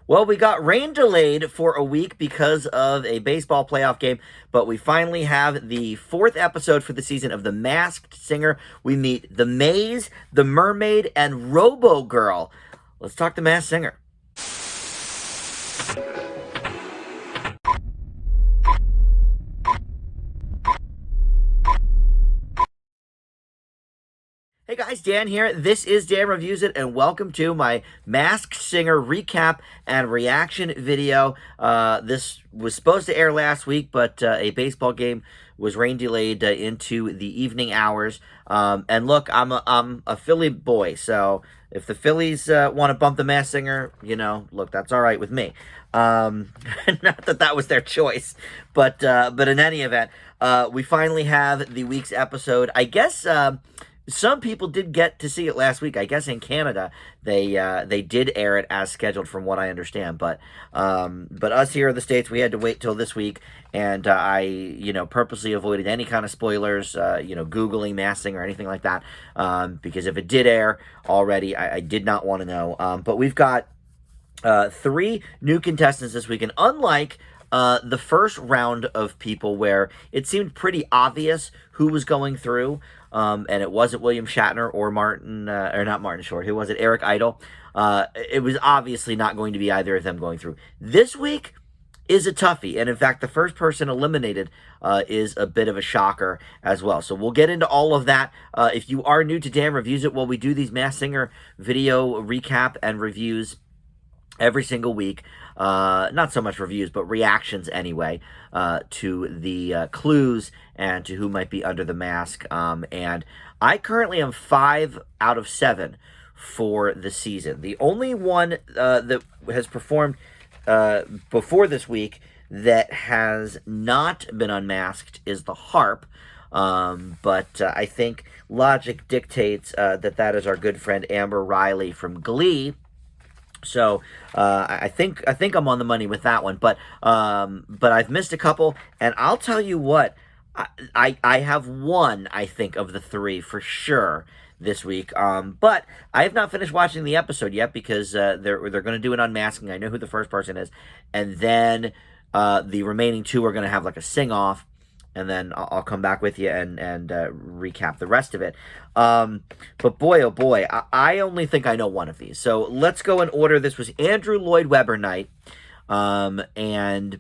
Well, we got rain delayed for a week because of a baseball playoff game, but we finally have the fourth episode for the season of The Masked Singer. We meet the Maze, the Mermaid, and Robo Girl. Let's talk The Masked Singer. Hey guys, Dan here. This is Dan Reviews It, and welcome to my Masked Singer recap and reaction video. This was supposed to air last week, but a baseball game was rain delayed into the evening hours. And look, I'm a Philly boy, so if the Phillies want to bump the Masked Singer, look, that's all right with me. Not that that was their choice, but in any event, we finally have the week's episode. I guess. Some people did get to see it last week. I guess in Canada they did air it as scheduled, from what I understand. But us here in the States, we had to wait till this week, and I purposely avoided any kind of spoilers, Googling Masked or anything like that, because if it did air already, I did not want to know. But we've got 3 new contestants this week, and unlike the first round of people where it seemed pretty obvious who was going through, and it wasn't William Shatner or not Martin Short. Who was it? Eric Idle. It was obviously not going to be either of them going through. This week is a toughie, and in fact, the first person eliminated is a bit of a shocker as well. So we'll get into all of that. If you are new to Dan Reviews It, well, we do these Masked Singer video recap and reviews every single week. Not so much reviews, but reactions anyway, to the clues and to who might be under the mask. And I currently am 5 out of 7 for the season. The only one that has performed before this week that has not been unmasked is the Harp. But I think logic dictates that is our good friend Amber Riley from Glee. So I think I'm on the money with that one, but I've missed a couple, and I'll tell you what, I have one, I think, of the 3 for sure this week. But I have not finished watching the episode yet because they're going to do an unmasking. I know who the first person is, and then the remaining 2 are going to have like a sing off. And then I'll come back with you and recap the rest of it. But boy, oh boy, I only think I know one of these. So let's go in order. This was Andrew Lloyd Webber night. And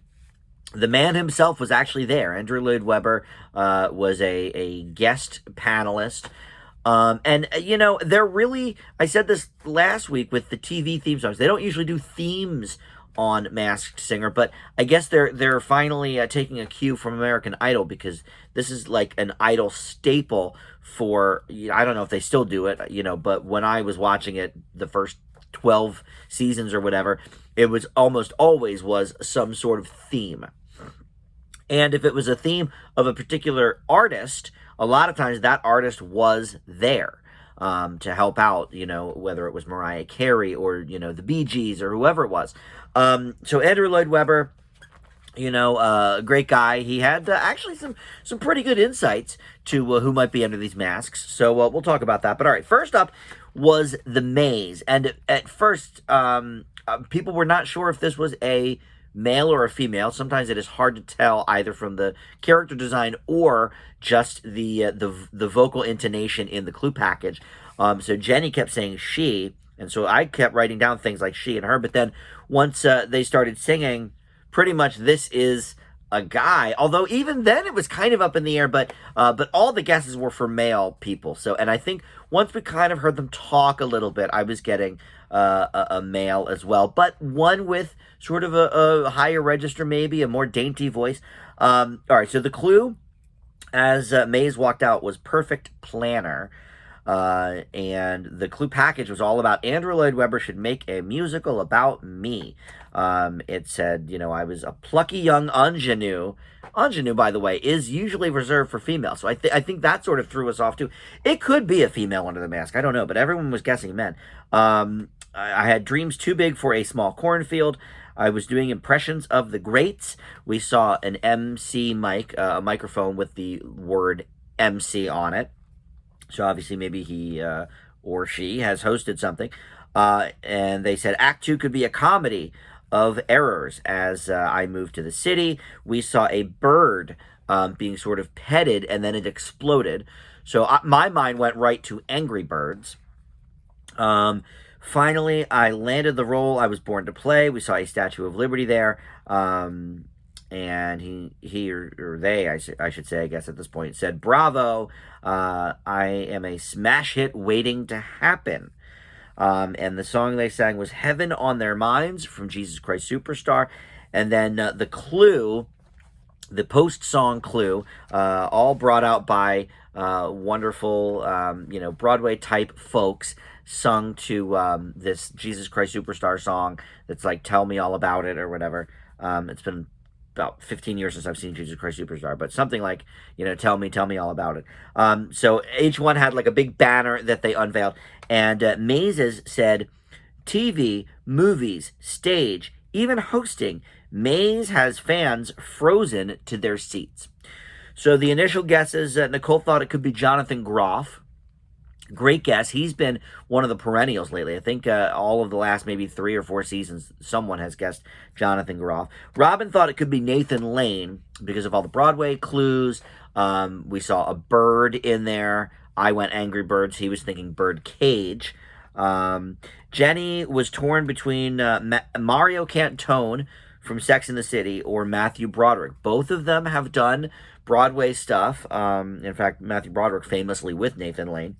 the man himself was actually there. Andrew Lloyd Webber was a guest panelist. And, they're really, I said this last week with the TV theme songs, they don't usually do themes on Masked Singer, but I guess they're finally taking a cue from American Idol, because this is like an Idol staple for, I don't know if they still do it, but when I was watching it, the first 12 seasons or whatever, it was almost always was some sort of theme. And if it was a theme of a particular artist, a lot of times that artist was there to help out, whether it was Mariah Carey or, the Bee Gees or whoever it was. So Andrew Lloyd Webber, a great guy. He had actually some pretty good insights to who might be under these masks. So we'll talk about that. But all right, first up was the Maze. And at first, people were not sure if this was a male or a female. Sometimes it is hard to tell either from the character design or just the vocal intonation in the clue package. So Jenny kept saying she, and so I kept writing down things like she and her. But then once they started singing, pretty much this is a guy. Although even then it was kind of up in the air. But all the guesses were for male people. So, and I think once we kind of heard them talk a little bit, I was getting a male as well, but one with sort of a higher register, maybe a more dainty voice. All right, so the clue as Maze walked out was perfect planner. And the clue package was all about Andrew Lloyd Webber should make a musical about me. It said, I was a plucky young ingenue. Ingenue, by the way, is usually reserved for females. So I think that sort of threw us off too. It could be a female under the mask. I don't know, but everyone was guessing men. I had dreams too big for a small cornfield. I was doing impressions of the greats. We saw an MC mic, a microphone with the word MC on it. So obviously maybe he or she has hosted something. And they said Act 2 could be a comedy. of errors. As I moved to the city, we saw a bird being sort of petted, and then it exploded. So my mind went right to Angry Birds. Finally, I landed the role I was born to play. We saw a Statue of Liberty there. And he or they, I should say, I guess at this point, said, "Bravo, I am a smash hit waiting to happen." And the song they sang was "Heaven on Their Minds" from Jesus Christ Superstar. And then the clue, the post-song clue, all brought out by wonderful, Broadway-type folks, sung to this Jesus Christ Superstar song that's like "Tell Me All About It" or whatever. It's been about 15 years since I've seen Jesus Christ Superstar, but something like, tell me all about it. So each one had like a big banner that they unveiled, and Maze's said, "TV, movies, stage, even hosting, Maze has fans frozen to their seats." So the initial guesses, Nicole thought it could be Jonathan Groff. Great guess. He's been one of the perennials lately. I think all of the last maybe 3 or 4 seasons, someone has guessed Jonathan Groff. Robin thought it could be Nathan Lane because of all the Broadway clues. We saw a bird in there. I went Angry Birds. He was thinking Bird Cage. Jenny was torn between Mario Cantone from Sex and the City or Matthew Broderick. Both of them have done Broadway stuff. In fact, Matthew Broderick famously with Nathan Lane.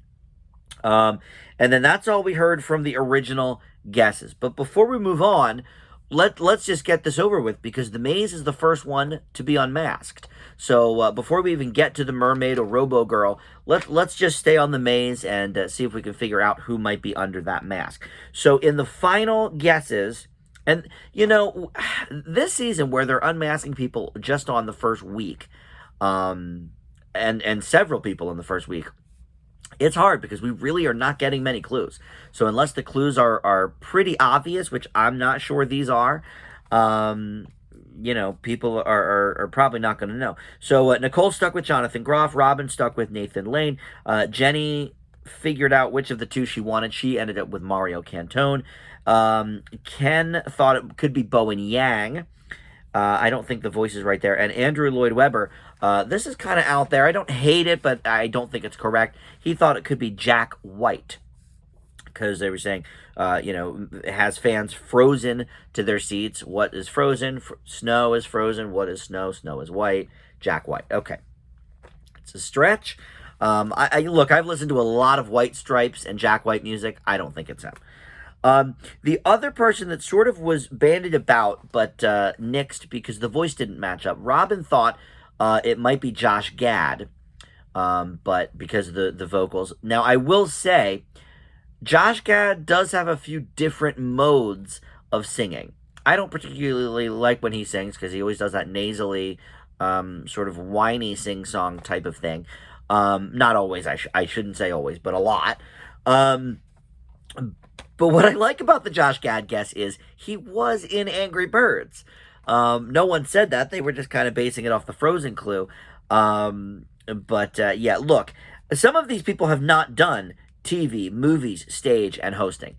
And then that's all we heard from the original guesses. But before we move on, let's just get this over with, because the Maze is the first one to be unmasked. So before we even get to the Mermaid or Robo Girl, let's just stay on the Maze and see if we can figure out who might be under that mask. So in the final guesses, and this season where they're unmasking people just on the first week, and several people in the first week, it's hard because we really are not getting many clues. So unless the clues are pretty obvious, which I'm not sure these are, people are probably not going to know. So Nicole stuck with Jonathan Groff. Robin stuck with Nathan Lane. Jenny figured out which of the two she wanted. She ended up with Mario Cantone. Ken thought it could be Bowen Yang. I don't think the voice is right there. And Andrew Lloyd Webber, this is kind of out there. I don't hate it, but I don't think it's correct. He thought it could be Jack White, because they were saying, it has fans frozen to their seats. What is frozen? Snow is frozen. What is snow? Snow is white. Jack White. Okay. It's a stretch. Look, I've listened to a lot of White Stripes and Jack White music. I don't think it's him. The other person that sort of was bandied about, but nixed because the voice didn't match up, Robin thought it might be Josh Gad, but because of the vocals. Now, I will say, Josh Gad does have a few different modes of singing. I don't particularly like when he sings, because he always does that nasally, sort of whiny sing-song type of thing. Not always, I shouldn't say always, but a lot. But what I like about the Josh Gad guess is he was in Angry Birds. No one said that. They were just kind of basing it off the Frozen clue. Yeah, look, some of these people have not done TV, movies, stage, and hosting.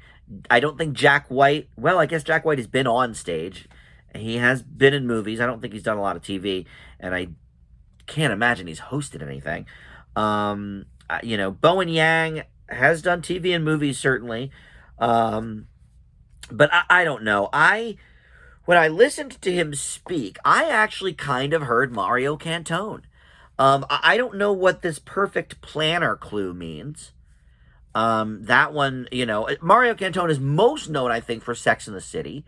I don't think Jack White, well, I guess Jack White has been on stage. He has been in movies. I don't think he's done a lot of TV, and I can't imagine he's hosted anything. Bowen Yang has done TV and movies, certainly. But I don't know. When I listened to him speak, I actually kind of heard Mario Cantone. I don't know what this perfect planner clue means. That one, Mario Cantone is most known, I think, for Sex and the City,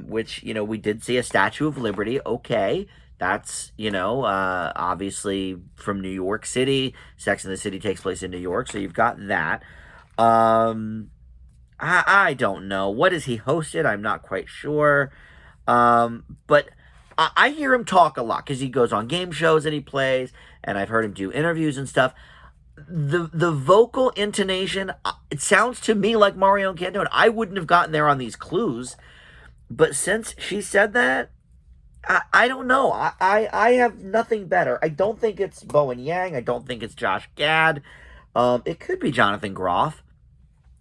which, we did see a Statue of Liberty. Okay. That's, obviously from New York City. Sex and the City takes place in New York, so you've got that. I don't know. What has he hosted? I'm not quite sure. But I hear him talk a lot because he goes on game shows and he plays, and I've heard him do interviews and stuff. The vocal intonation, it sounds to me like Mario Cantone. I wouldn't have gotten there on these clues, but since she said that, I don't know. I have nothing better. I don't think it's Bowen Yang. I don't think it's Josh Gad. It could be Jonathan Groff.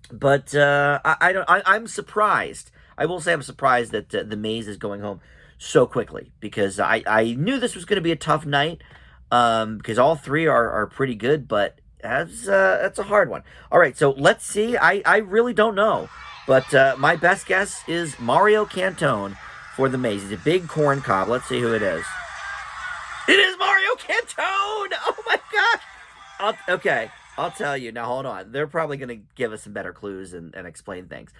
But I'm surprised. I will say I'm surprised that the Maze is going home so quickly, because I knew this was going to be a tough night, because all three are pretty good, but that's a hard one. All right, so let's see. I really don't know, but my best guess is Mario Cantone for the Maze. He's a big corn cob. Let's see who it is. It is Mario Cantone! Oh my gosh! Okay, I'll tell you. Now, hold on. They're probably going to give us some better clues and explain things.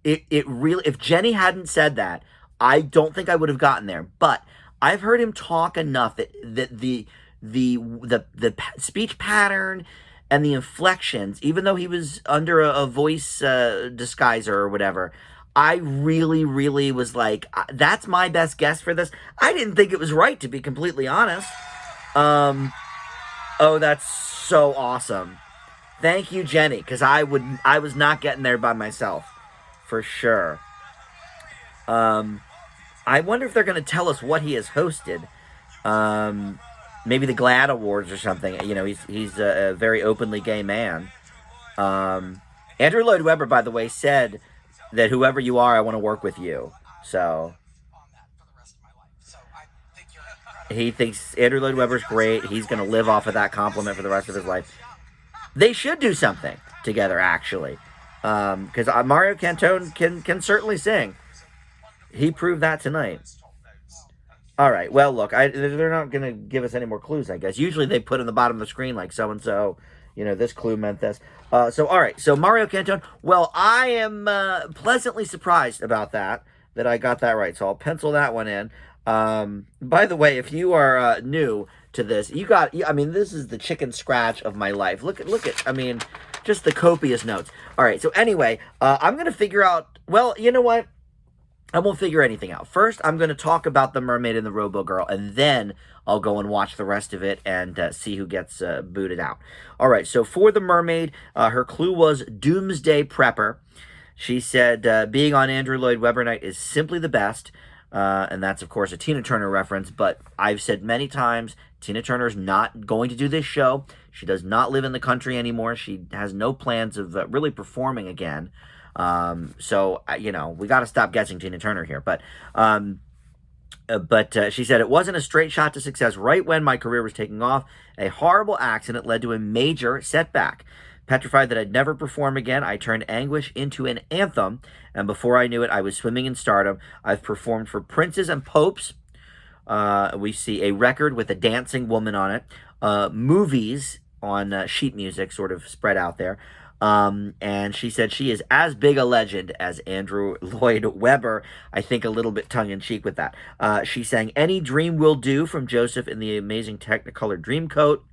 It really, if Jenny hadn't said that, I don't think I would have gotten there. But I've heard him talk enough that the speech pattern and the inflections, even though he was under a voice disguiser or whatever, I really, really was like, that's my best guess for this. I didn't think it was right, to be completely honest. Oh, that's so awesome. Thank you, Jenny, because I was not getting there by myself, for sure. I wonder if they're going to tell us what he has hosted. Maybe the GLAAD Awards or something. You know, he's a very openly gay man. Andrew Lloyd Webber, by the way, said that whoever you are, I want to work with you. So he thinks Andrew Lloyd Webber's great. He's going to live off of that compliment for the rest of his life. They should do something together, actually, because Mario Cantone can certainly sing. He proved that tonight. All right. Well, look, they're not going to give us any more clues, I guess. Usually they put in the bottom of the screen, like, so-and-so, you know, this clue meant this. So, all right. So, Mario Cantone. Well, I am pleasantly surprised about that I got that right. So, I'll pencil that one in. By the way, if you are new to this, this is the chicken scratch of my life. Look at, just the copious notes. All right. So, anyway, I'm going to figure out, well, you know what? I won't figure anything out. First, I'm going to talk about the Mermaid and the Robo Girl, and then I'll go and watch the rest of it and see who gets booted out. All right, so for the Mermaid, her clue was Doomsday Prepper. She said, being on Andrew Lloyd Webber night is simply the best, and that's, of course, a Tina Turner reference, but I've said many times, Tina Turner's not going to do this show. She does not live in the country anymore. She has no plans of really performing again. So we got to stop guessing Tina Turner here, but she said, it wasn't a straight shot to success right when my career was taking off. A horrible accident led to a major setback. Petrified that I'd never perform again, I turned anguish into an anthem, and before I knew it, I was swimming in stardom. I've performed for princes and popes. We see a record with a dancing woman on it, movies on sheet music sort of spread out there. And she said she is as big a legend as Andrew Lloyd Webber. I think a little bit tongue-in-cheek with that. She sang Any Dream Will Do from Joseph in the Amazing Technicolor Dreamcoat.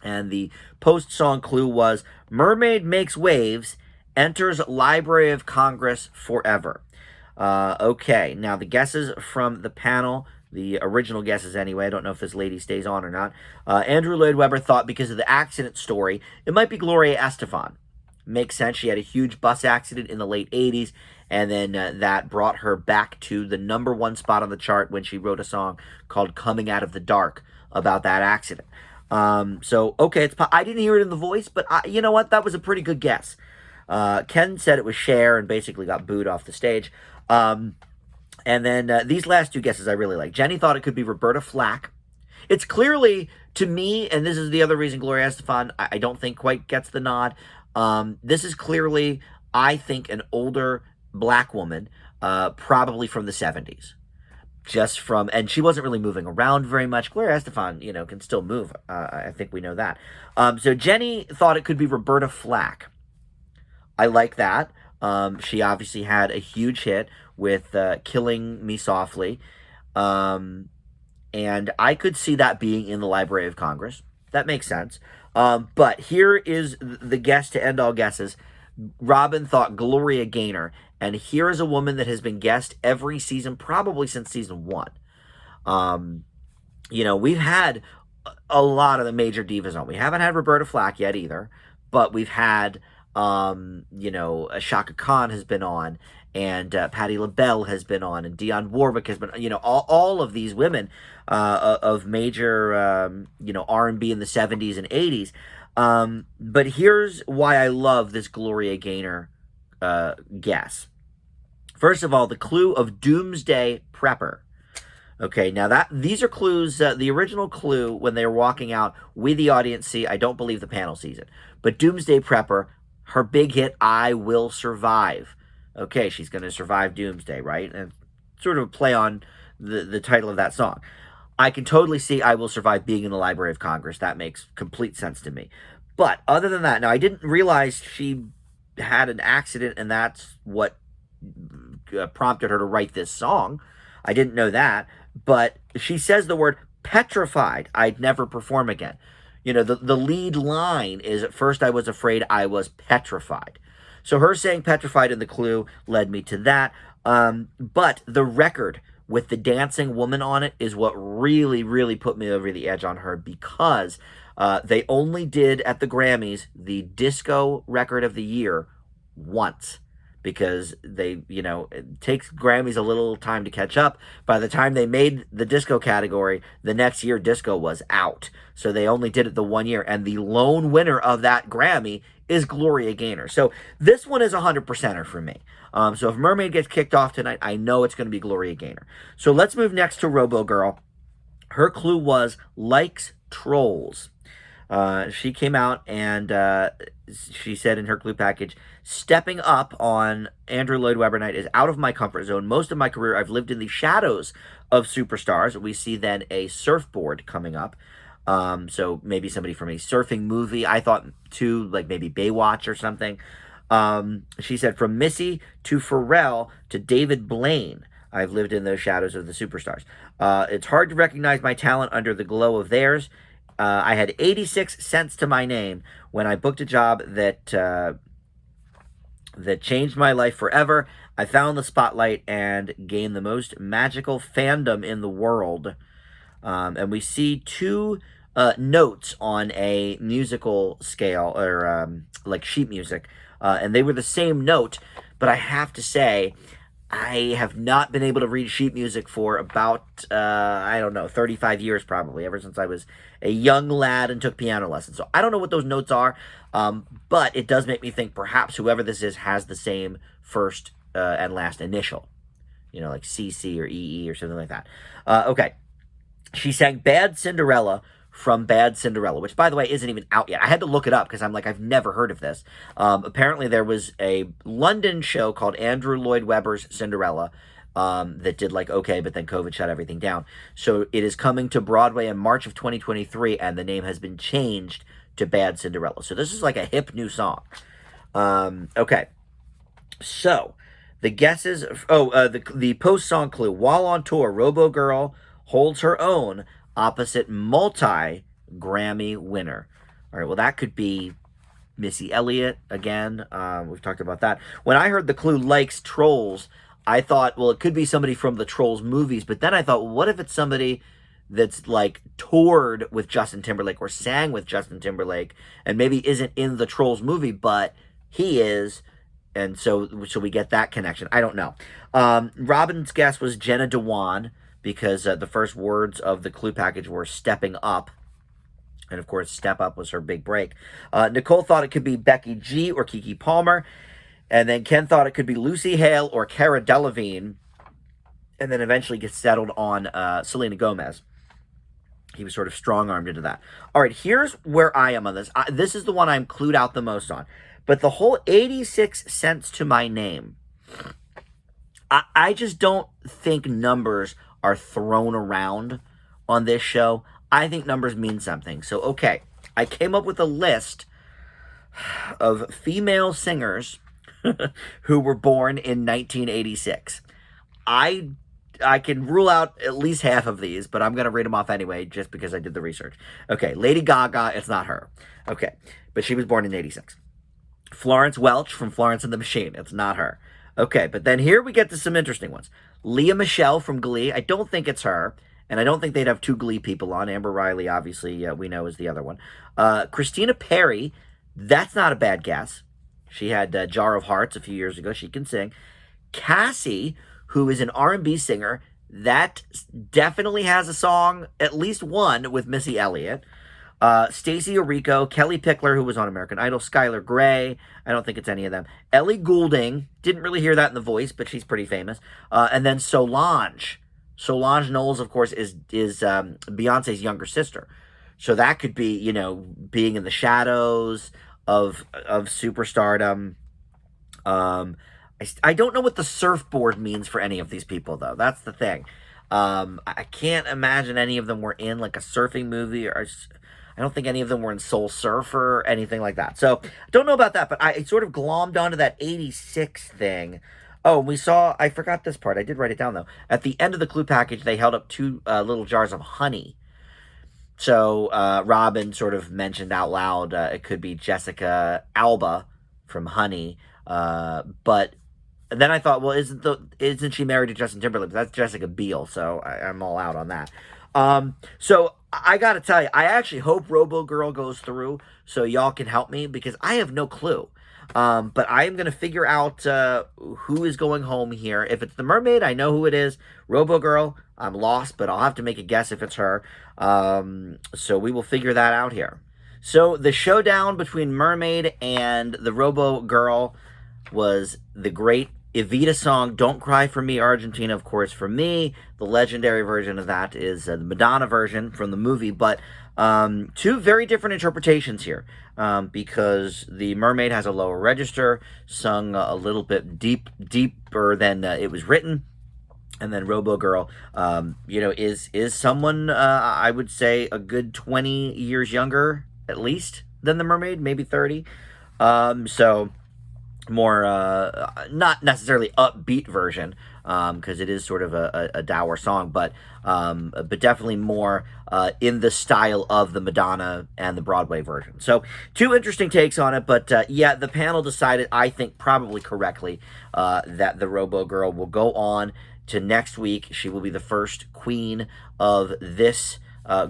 And the post-song clue was Mermaid Makes Waves, Enters Library of Congress Forever. Okay, now the guesses from the panel, the original guesses anyway, I don't know if this lady stays on or not. Andrew Lloyd Webber thought because of the accident story, it might be Gloria Estefan. Makes sense. She had a huge bus accident in the late 80s, and then that brought her back to the #1 spot on the chart when she wrote a song called Coming Out of the Dark about that accident. Okay, I didn't hear it in the voice, but you know what? That was a pretty good guess. Ken said it was Cher and basically got booed off the stage. And then these last two guesses I really like. Jenny thought it could be Roberta Flack. It's clearly, to me, and this is the other reason Gloria Estefan, I don't think quite gets the nod. This is clearly, I think, an older black woman, probably from the 70s. And she wasn't really moving around very much. Gloria Estefan, can still move. I think we know that. So Jenny thought it could be Roberta Flack. I like that. She obviously had a huge hit with Killing Me Softly. And I could see that being in the Library of Congress. That makes sense. But here is the guess to end all guesses. Robin thought Gloria Gaynor. And here is a woman that has been guessed every season, probably since season 1. We've had a lot of the major divas on. We haven't had Roberta Flack yet either. But we've had, Shaka Khan has been on. And Patti LaBelle has been on, and Dionne Warwick has been, all of these women of major, R&B in the 70s and 80s. But here's why I love this Gloria Gaynor guess. First of all, the clue of Doomsday Prepper. Okay, now these are clues. The original clue when they were walking out, we the audience see. I don't believe the panel sees it, but Doomsday Prepper, her big hit, "I Will Survive." Okay, she's going to survive Doomsday, right? And sort of play on the title of that song. I can totally see "I Will Survive" being in the Library of Congress. That makes complete sense to me. But other than that, now I didn't realize she had an accident, and that's what prompted her to write this song. I didn't know that. But she says the word petrified, "I'd never perform again." You know, the lead line is, "At first I was afraid, I was petrified." So her saying petrified in the clue led me to that. But the record with the dancing woman on it is what really, really put me over the edge on her, because they only did at the Grammys the disco record of the year once. Because it takes Grammys a little time to catch up. By the time they made the disco category, the next year disco was out. So they only did it the 1 year. And the lone winner of that Grammy is Gloria Gaynor. So this one is a 100%er for me. So if Mermaid gets kicked off tonight, I know it's going to be Gloria Gaynor. So let's move next to Robo Girl. Her clue was likes trolls. She came out and she said in her clue package, "Stepping up on Andrew Lloyd Webber night is out of my comfort zone. Most of my career, I've lived in the shadows of superstars." We see then a surfboard coming up. So maybe somebody from a surfing movie. I thought too, like maybe Baywatch or something. She said, "From Missy to Pharrell to David Blaine, I've lived in those shadows of the superstars. It's hard to recognize my talent under the glow of theirs. I had 86 cents to my name when I booked a job that changed my life forever. I found the spotlight and gained the most magical fandom in the world." And we see two notes on a musical scale, or like sheet music, and they were the same note. But I have to say, I have not been able to read sheet music for about, 35 years probably, ever since I was a young lad and took piano lessons. So I don't know what those notes are, but it does make me think perhaps whoever this is has the same first and last initial, like CC or EE or something like that. Okay. She sang Bad Cinderella from Bad Cinderella, which, by the way, isn't even out yet. I had to look it up because I'm like, I've never heard of this. Apparently, there was a London show called Andrew Lloyd Webber's Cinderella that did okay, but then COVID shut everything down. So it is coming to Broadway in March of 2023, and the name has been changed to Bad Cinderella. So this is like a hip new song. Okay. So the guesses, the post-song clue. While on tour, Robo Girl holds her own opposite multi-Grammy winner. All right, well, that could be Missy Elliott again. We've talked about that. When I heard the clue likes trolls, I thought, well, it could be somebody from the Trolls movies. But then I thought, well, what if it's somebody that's toured with Justin Timberlake or sang with Justin Timberlake and maybe isn't in the Trolls movie, but he is. And so we get that connection. I don't know. Robin's guess was Jenna Dewan, because the first words of the clue package were stepping up. And, of course, Step Up was her big break. Nicole thought it could be Becky G or Keke Palmer. And then Ken thought it could be Lucy Hale or Cara Delevingne. And then eventually gets settled on Selena Gomez. He was sort of strong-armed into that. All right, here's where I am on this. This is the one I'm clued out the most on. But the whole 86 cents to my name, I just don't think numbers are thrown around on this show. I think numbers mean something. So, okay, I came up with a list of female singers who were born in 1986. I can rule out at least half of these, but I'm going to read them off anyway just because I did the research. Okay, Lady Gaga, it's not her. Okay, but she was born in 86. Florence Welch from Florence and the Machine, it's not her. Okay, but then here we get to some interesting ones. Leah Michele from Glee. I don't think it's her, and I don't think they'd have two Glee people on. Amber Riley, obviously, we know is the other one. Christina Perri, that's not a bad guess. She had Jar of Hearts a few years ago. She can sing. Cassie, who is an R&B singer, that definitely has a song, at least one, with Missy Elliott. Stacey Orico, Kelly Pickler, who was on American Idol, Skylar Grey. I don't think it's any of them. Ellie Goulding, didn't really hear that in The Voice, but she's pretty famous. And then Solange. Solange Knowles, of course, is Beyonce's younger sister. So that could be, being in the shadows of superstardom. I don't know what the surfboard means for any of these people, though. That's the thing. I can't imagine any of them were in like a surfing movie, or I don't think any of them were in Soul Surfer or anything like that. So I don't know about that, but I sort of glommed onto that 86 thing. Oh, I forgot this part. I did write it down, though. At the end of the clue package, they held up 2 little jars of honey. So Robin sort of mentioned out loud it could be Jessica Alba from Honey. But then I thought, well, isn't she married to Justin Timberlake? That's Jessica Biel, so I'm all out on that. So I gotta tell you, I actually hope Robo Girl goes through so y'all can help me, because I have no clue. But I am going to figure out who is going home here. If it's the Mermaid, I know who it is. Robo Girl, I'm lost, but I'll have to make a guess if it's her. So we will figure that out here. So the showdown between Mermaid and the Robo Girl was the great Evita song, Don't Cry For Me, Argentina, of course, for me. The legendary version of that is the Madonna version from the movie, but 2 very different interpretations here, because the Mermaid has a lower register, sung a little bit deeper than it was written, and then Robo Girl, is someone, I would say, a good 20 years younger, at least, than the Mermaid, maybe 30, so more not necessarily upbeat version, because it is sort of a dour song, but definitely more in the style of the Madonna and the Broadway version. So 2 interesting takes on it, but yeah, the panel decided, I think probably correctly, that the Robo Girl will go on to next week. She will be the first queen of this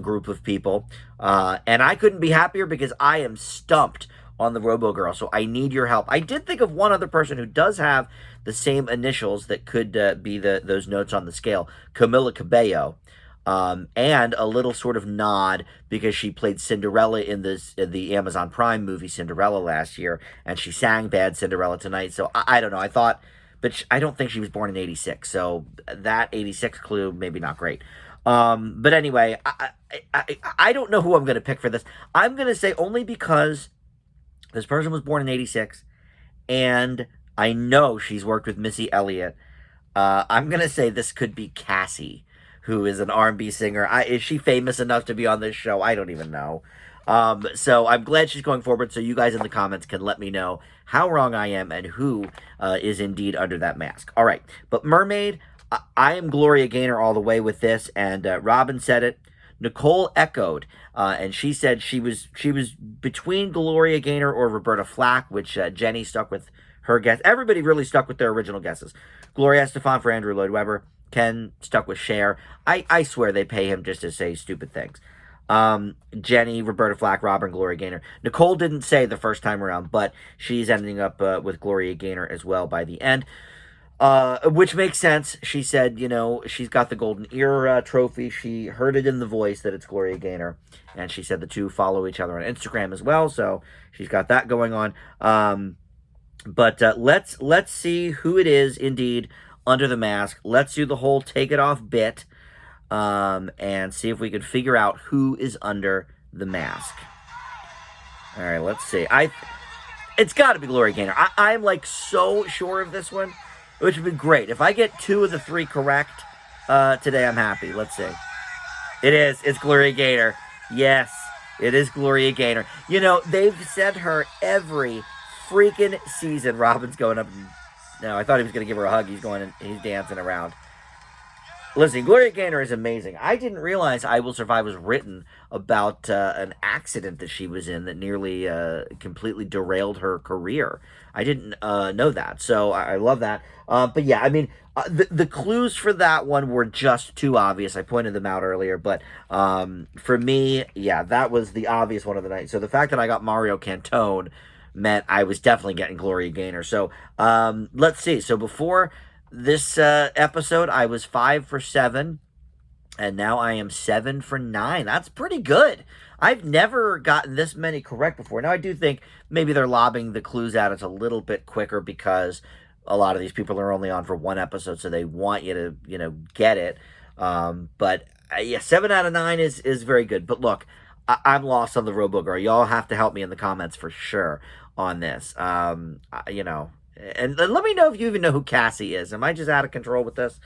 group of people, and I couldn't be happier, because I am stumped on the Robo Girl, so I need your help. I did think of one other person who does have the same initials that could be those notes on the scale, Camila Cabello, and a little sort of nod because she played Cinderella in the Amazon Prime movie Cinderella last year, and she sang Bad Cinderella tonight. So I don't know. I thought, but I don't think she was born in '86, so that '86 clue maybe not great. But anyway, I don't know who I'm going to pick for this. I'm going to say, only because this person was born in '86, and I know she's worked with Missy Elliott. I'm going to say this could be Cassie, who is an R&B singer. Is she famous enough to be on this show? I don't even know. So I'm glad she's going forward, so you guys in the comments can let me know how wrong I am and who is indeed under that mask. All right, but Mermaid, I am Gloria Gaynor all the way with this, and Robin said it. Nicole echoed, and she said she was between Gloria Gaynor or Roberta Flack, which Jenny stuck with her guess. Everybody really stuck with their original guesses. Gloria Estefan for Andrew Lloyd Webber. Ken stuck with Cher. I swear they pay him just to say stupid things. Jenny, Roberta Flack, Robin, Gloria Gaynor. Nicole didn't say the first time around, but she's ending up with Gloria Gaynor as well by the end. Which makes sense. She said, she's got the Golden Ear trophy. She heard it in The Voice that it's Gloria Gaynor. And she said the 2 follow each other on Instagram as well. So she's got that going on. But let's see who it is indeed under the mask. Let's do the whole take it off bit. And see if we can figure out who is under the mask. All right, let's see. It's got to be Gloria Gaynor. I'm like so sure of this one, which would be great. If I get 2 of the 3 correct today, I'm happy. Let's see. It's Gloria Gaynor. Yes, it is Gloria Gaynor. They've said her every freaking season. Robin's going up. No, I thought he was going to give her a hug. He's dancing around. Listen, Gloria Gaynor is amazing. I didn't realize I Will Survive was written about an accident that she was in that nearly completely derailed her career. I didn't know that, so I love that. But yeah, I mean, the clues for that one were just too obvious. I pointed them out earlier, but for me, yeah, that was the obvious one of the night. So the fact that I got Mario Cantone meant I was definitely getting Gloria Gaynor. So let's see. So before this episode, I was 5 for 7, and now I am 7 for 9. That's pretty good. I've never gotten this many correct before. Now, I do think maybe they're lobbing the clues at us a little bit quicker because a lot of these people are only on for one episode, so they want you to, get it. But yeah, 7 out of 9 is very good. But look, I'm lost on the Robo Girl. Y'all have to help me in the comments for sure on this. And let me know if you even know who Cassie is. Am I just out of control with this?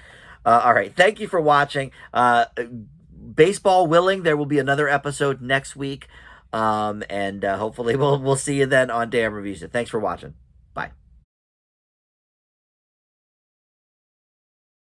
All right. Thank you for watching. Baseball willing, there will be another episode next week. And hopefully we'll see you then on Damn Reviews It. Thanks for watching.